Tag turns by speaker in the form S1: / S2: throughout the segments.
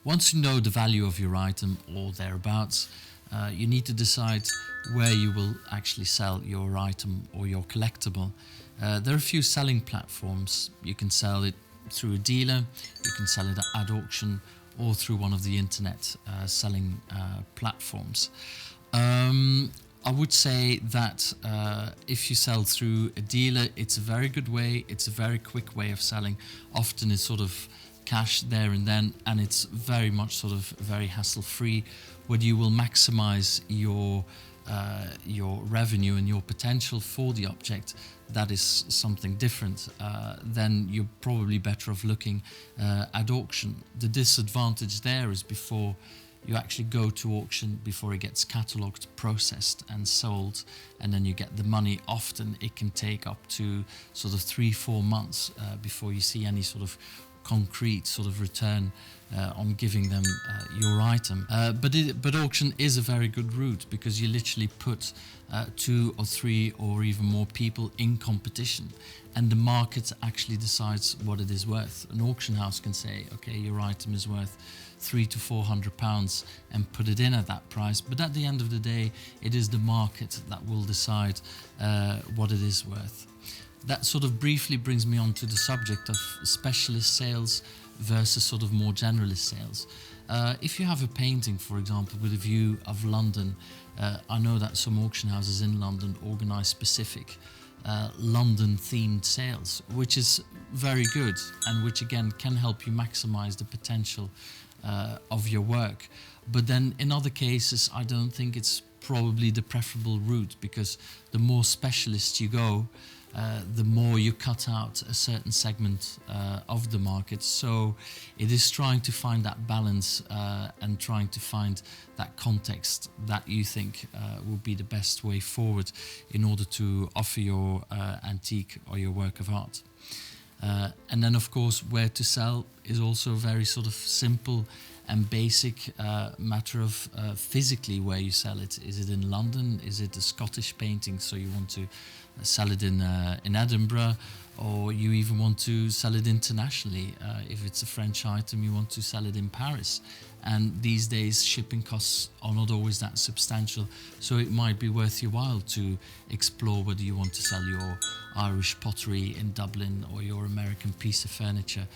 S1: Once you know the value of your item or thereabouts, you need to decide where you will actually sell your item or your collectible. There are a few selling platforms. You can sell it through a dealer, you can sell it at auction, or through one of the internet selling platforms. I would say that if you sell through a dealer, it's a very good way, it's a very quick way of selling. Often it's sort of cash there and then, and it's very much sort of very hassle-free, where you will maximize your revenue and your potential for the object. That is something different. Then you're probably better off looking at auction. The disadvantage there is before you actually go to auction, before it gets catalogued, processed and sold, and then you get the money, often it can take up to sort of 3-4 months before you see any sort of concrete sort of return on giving them your item. But auction is a very good route, because you literally put 2 or 3 or even more people in competition, and the market actually decides what it is worth. An auction house can say, okay, your item is worth £300 to £400 and put it in at that price, but at the end of the day it is the market that will decide what it is worth. That sort of briefly brings me on to the subject of specialist sales versus sort of more generalist sales. If you have a painting, for example, with a view of London, I know that some auction houses in London organise specific London-themed sales, which is very good, and which again can help you maximise the potential of your work. But then in other cases, I don't think it's probably the preferable route, because the more specialist you go, the more you cut out a certain segment of the market. So it is trying to find that balance and trying to find that context that you think will be the best way forward in order to offer your antique or your work of art. And then of course, where to sell is also a very sort of simple and basic matter of physically where you sell it. Is it in London? Is it a Scottish painting, so you want to sell it in Edinburgh, or you even want to sell it internationally? If it's a French item, you want to sell it in Paris. And these days shipping costs are not always that substantial, so it might be worth your while to explore whether you want to sell your Irish pottery in Dublin or your American piece of furniture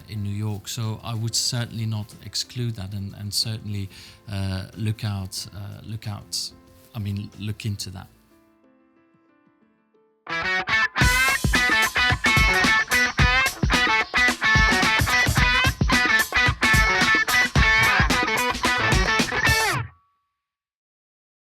S1: in New York. So I would certainly not exclude that, and certainly look into that.